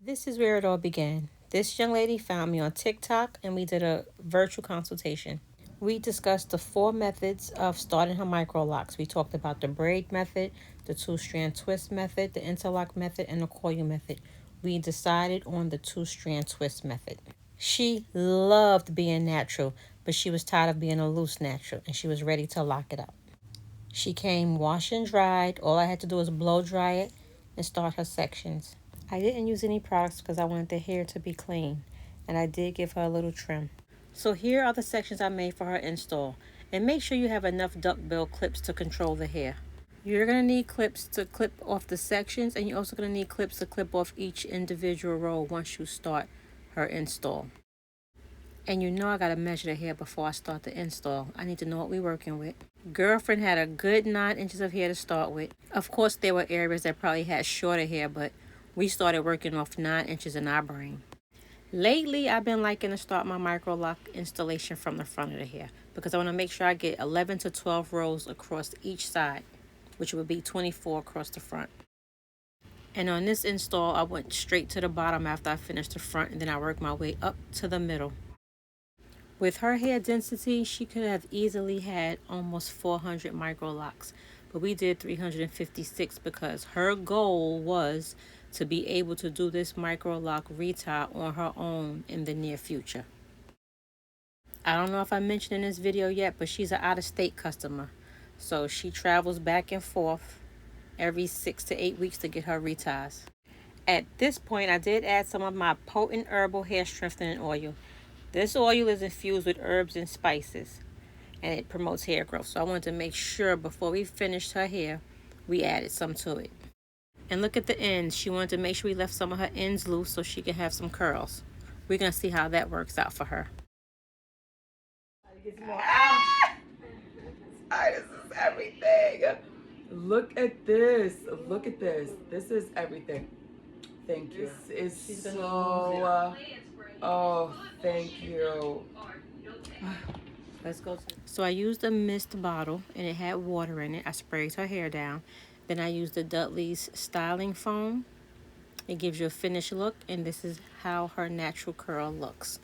This is where it all began. This young lady found me on TikTok and we did a virtual consultation. We discussed the four methods of starting her micro locks. We talked about the braid method, the two-strand twist method, the interlock method, and the coil method. We decided on the two-strand twist method. She loved being natural, but she was tired of being a loose natural and she was ready to lock it up. She came washed and dried. All I had to do was blow dry it and start her sections. I didn't use any products because I wanted the hair to be clean, and I did give her a little trim. So here are the sections I made for her install. And make sure you have enough duckbill clips to control the hair. You're going to need clips to clip off the sections, and you're also going to need clips to clip off each individual row once you start her install. And you know I got to measure the hair before I start the install. I need to know what we're working with. Girlfriend had a good 9 inches of hair to start with. Of course, there were areas that probably had shorter hair, but we started working off 9 inches in our brain. Lately, I've been liking to start my micro lock installation from the front of the hair because I want to make sure I get 11 to 12 rows across each side, which would be 24 across the front. And on this install, I went straight to the bottom after I finished the front, and then I worked my way up to the middle. With her hair density, she could have easily had almost 400 micro locks, but we did 356 because her goal was to be able to do this micro lock retie on her own in the near future. I don't know if I mentioned in this video yet, but she's an out-of-state customer, so she travels back and forth every 6 to 8 weeks to get her reties. At this point, I did add some of my potent herbal hair strengthening oil. This oil is infused with herbs and spices, and it promotes hair growth. So I wanted to make sure before we finished her hair, we added some to it. And look at the ends. She wanted to make sure we left some of her ends loose so she can have some curls. We're going to see how that works out for her. This is everything. Look at this. Look at this. This is everything. Thank you. This is so. Oh, thank you. Let's go. So I used a mist bottle and it had water in it. I sprayed her hair down. Then I used the Dudley's styling foam. It gives you a finished look, and this is how her natural curl looks.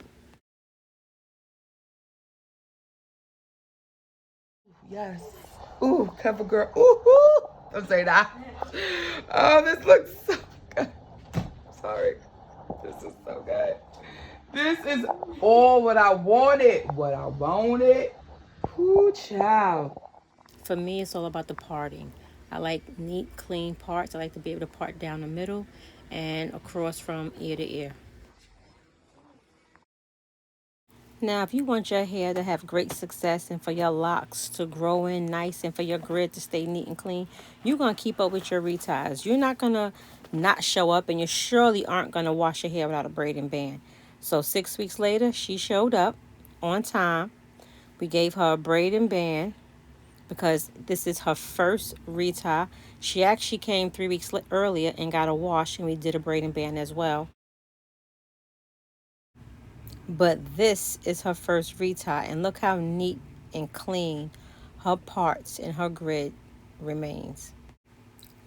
Yes. Ooh, cover girl. Ooh. Don't say that. Oh, this looks so good. Sorry. This is so good. This is all what I wanted. What I wanted. Ooh, child. For me, it's all about the parting. I like neat, clean parts. I like to be able to part down the middle and across from ear to ear. Now, if you want your hair to have great success and for your locks to grow in nice and for your grid to stay neat and clean, you're going to keep up with your reties. You're not going to not show up, and you surely aren't going to wash your hair without a braiding band. So 6 weeks later, she showed up on time. We gave her a braiding band because this is her first retie. She actually came 3 weeks earlier and got a wash, and we did a braiding band as well. But this is her first retie, and look how neat and clean her parts and her grid remains.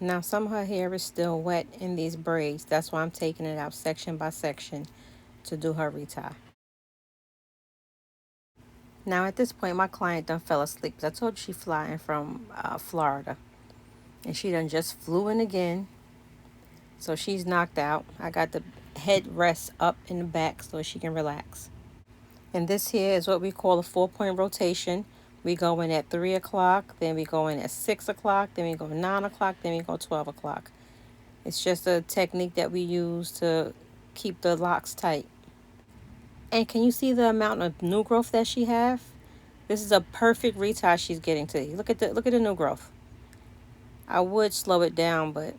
Now some of her hair is still wet in these braids. That's why I'm taking it out section by section to do her retie. Now at this point, my client done fell asleep. I told you she flying from Florida, and she done just flew in again. So she's knocked out. I got the headrest up in the back so she can relax. And this here is what we call a 4-point rotation. We go in at 3 o'clock, then we go in at 6 o'clock, then we go 9 o'clock, then we go 12 o'clock. It's just a technique that we use to keep the locks tight. And can you see the amount of new growth that she have? This is a perfect retie she's getting to. Look at the new growth. I would slow it down, but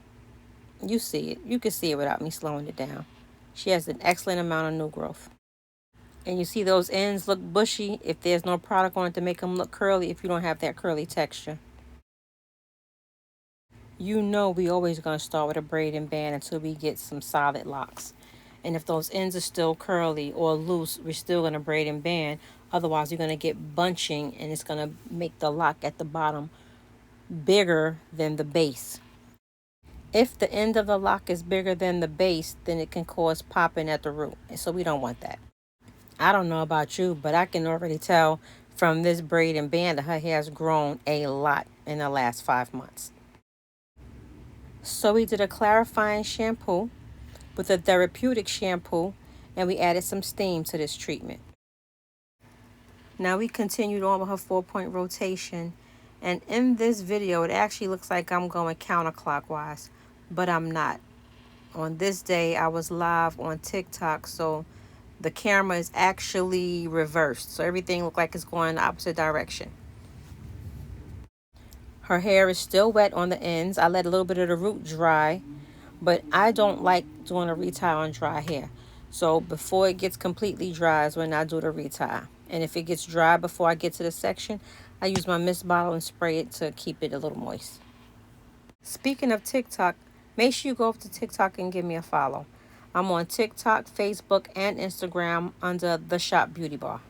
you see it. You can see it without me slowing it down. She has an excellent amount of new growth. And you see those ends look bushy if there's no product on it to make them look curly if you don't have that curly texture. You know we always going to start with a braiding band until we get some solid locks. And if those ends are still curly or loose, we're still going to braid and band. Otherwise, you're going to get bunching, and it's going to make the lock at the bottom bigger than the base. If the end of the lock is bigger than the base, then it can cause popping at the root. So we don't want that. I don't know about you, but I can already tell from this braid and band that her hair has grown a lot in the last 5 months. So we did a clarifying shampoo with a therapeutic shampoo, and we added some steam to this treatment. Now we continued on with her 4-point rotation, and in this video it actually looks like I'm going counterclockwise, but I'm not. On this day I was live on TikTok, so the camera is actually reversed, so everything looked like it's going the opposite direction. Her hair is still wet on the ends. I let a little bit of the root dry, but I don't like doing a retie on dry hair. So before it gets completely dry is when I do the retie. And if it gets dry before I get to the section, I use my mist bottle and spray it to keep it a little moist. Speaking of TikTok, make sure you go over to TikTok and give me a follow. I'm on TikTok, Facebook, and Instagram under The Shop Beauty Bar.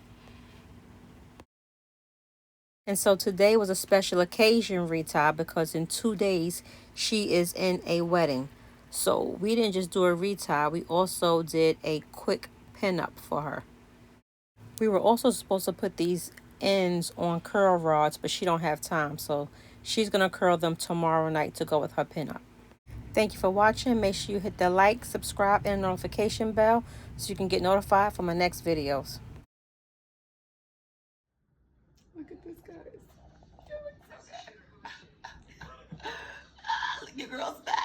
And so today was a special occasion, Rita, because in 2 days she is in a wedding. So we didn't just do a retie, we also did a quick pinup for her. We were also supposed to put these ends on curl rods, but she don't have time, so she's gonna curl them tomorrow night to go with her pinup. Thank you for watching. Make sure you hit the like, subscribe, and notification bell so you can get notified for my next videos. Look at this, guys. Look at your girl's back.